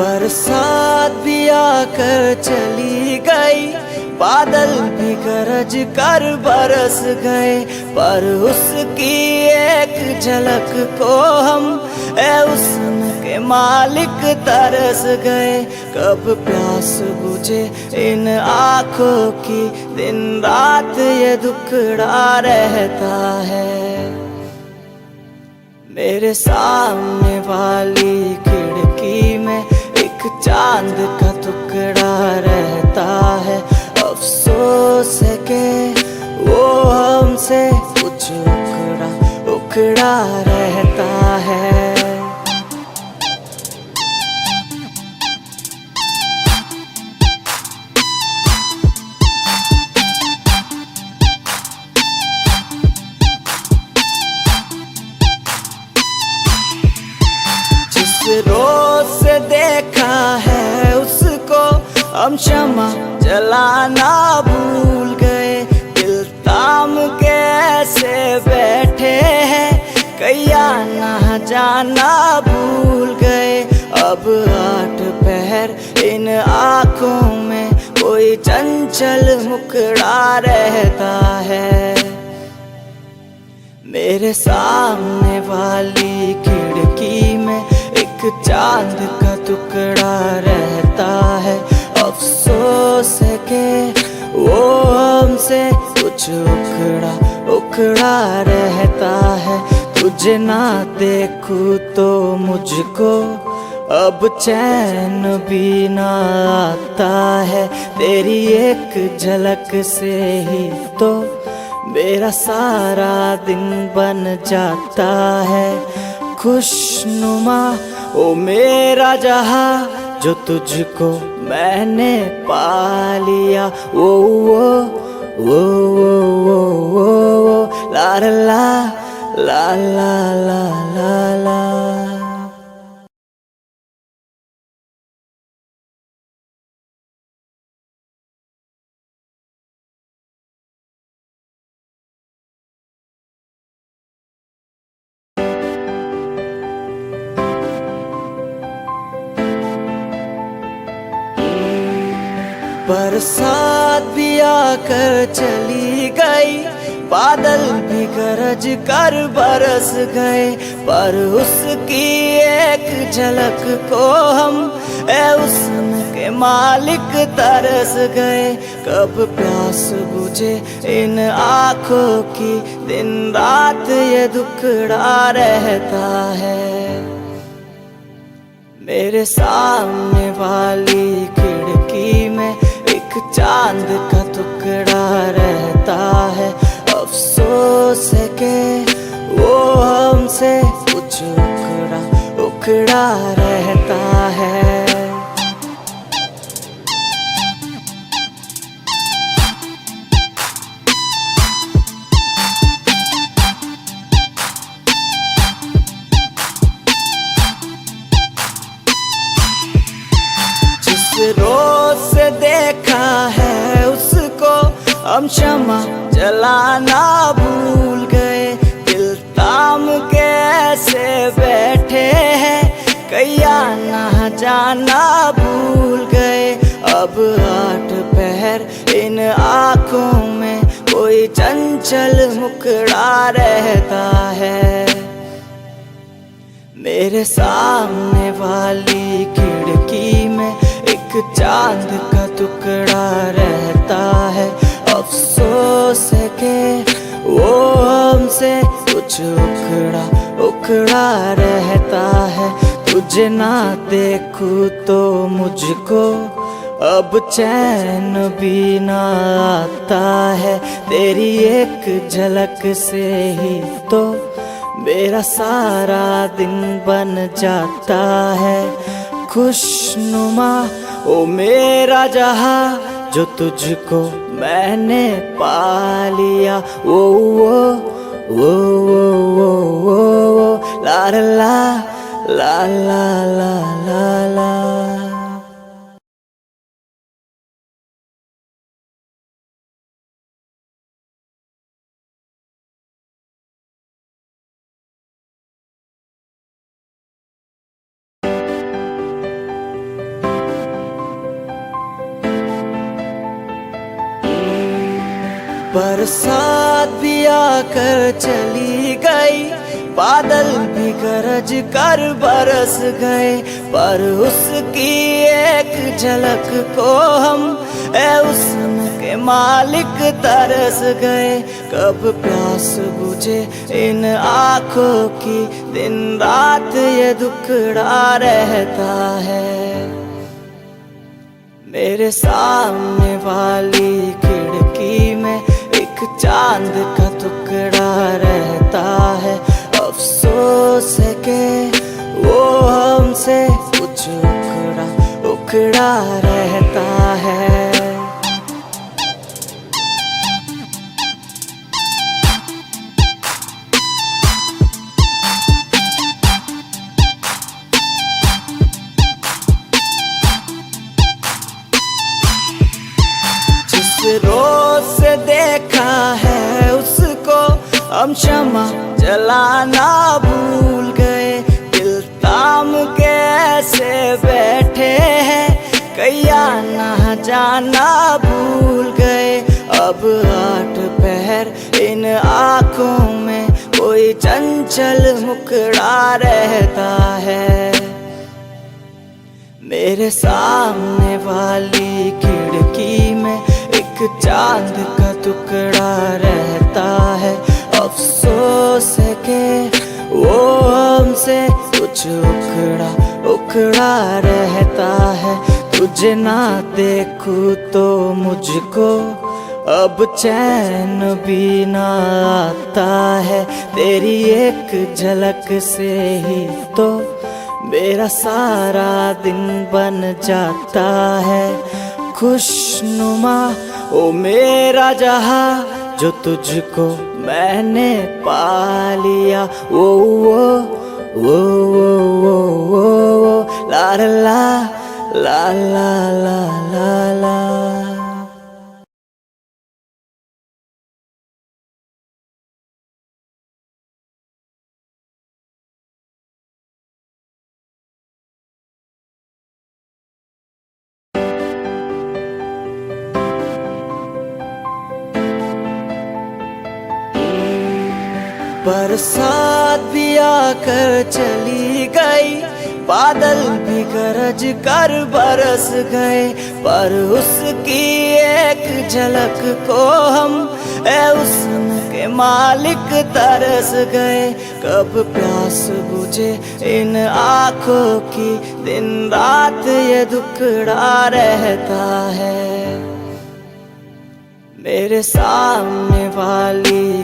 बरसात भी आकर चली गई, बादल भी गरज कर बरस गए, पर उसकी एक झलक को हम हुस्न के मालिक तरस गए। कब प्यास बुझे इन आँखों की, दिन रात ये दुखड़ा रहता है। मेरे सामने वाली खिड़की में एक चांद का टुकड़ा रहता है। अफसोस है कि वो हमसे कुछ उखड़ा उखड़ा रहता है। रोज से देखा है उसको हम क्षमा जलाना भूल गए, दिल ताम के ऐसे बैठे हैं कैया ना जाना भूल गए। अब 8 पहर इन आँखों में कोई चंचल मुखड़ा रहता है। मेरे सामने वाली खिड़की में एक चांद का टुकड़ा रहता है। अफसोस है कि वो हमसे कुछ उखड़ा उखड़ा रहता है। तुझे ना देखूं तो मुझको अब चैन भी ना आता है। तेरी एक झलक से ही तो मेरा सारा दिन बन जाता है। खुशनुमा ओ मेरा जहां जो तुझको मैंने पा लिया। वो वो ला ला ला ला ला ला ला। बरसात भी आकर चली गई, बादल भी गरज कर बरस गए, पर उसकी एक झलक को हम हुस्न के मालिक तरस गए। कब प्यास बुझे इन आँखों की, दिन रात ये दुखड़ा रहता है। मेरे सामने वाली खिड़की में एक चांद का टुकड़ा रहता है। अफसोस है कि वो हमसे कुछ उखड़ा उखड़ा रहता है। रोज से देखा है उसको हम क्षमा जलाना भूल गए, दिल ताम के ऐसे बैठे हैं कैया ना जाना भूल गए। अब 8 पहर इन आँखों में कोई चंचल मुखड़ा रहता है। मेरे सामने वाली खिड़की में एक चांद का टुकड़ा रहता है। अफसोस है कि वो हमसे कुछ उखड़ा उखड़ा रहता है। तुझे ना देखूं तो मुझको अब चैन भी ना आता है। तेरी एक झलक से ही तो मेरा सारा दिन बन जाता है। खुशनुमा ओ मेरा जहां जो तुझको मैंने पा लिया। वो ला ला ला ला ला ला ला। बरसात भी आकर चली गई, बादल भी गरज कर बरस गए, पर उसकी एक झलक को हम उसके मालिक तरस गए। कब प्यास बुझे इन आँखों की, दिन रात ये दुखड़ा रहता है। मेरे सामने वाली खिड़की में एक चांद का टुकड़ा रहता है। अफसोस है कि वो हमसे कुछ उखड़ा उखड़ा रहता है। रोज से देखा है उसको हम क्षमा जलाना भूल गए, दिल ताम के ऐसे बैठे हैं कैया ना जाना भूल गए। अब 8 पहर इन आँखों में कोई चंचल मुखड़ा रहता है। मेरे सामने वाली खिड़की में एक चांद का टुकड़ा रहता है। अफसोस है कि वो हमसे कुछ उखड़ा उखड़ा रहता है। तुझे ना देखूं तो मुझको अब चैन भी ना आता है। तेरी एक झलक से ही तो मेरा सारा दिन बन जाता है। खुशनुमा ओ मेरा जहां जो तुझको मैंने पा लिया। वो ला ला ला ला ला ला ला। बरसात भी आकर चली गई, बादल भी गरज कर बरस गए, पर उसकी एक झलक को हम उसके मालिक तरस गए। कब प्यास बुझे इन आँखों की, दिन रात ये दुखड़ा रहता है। मेरे सामने वाली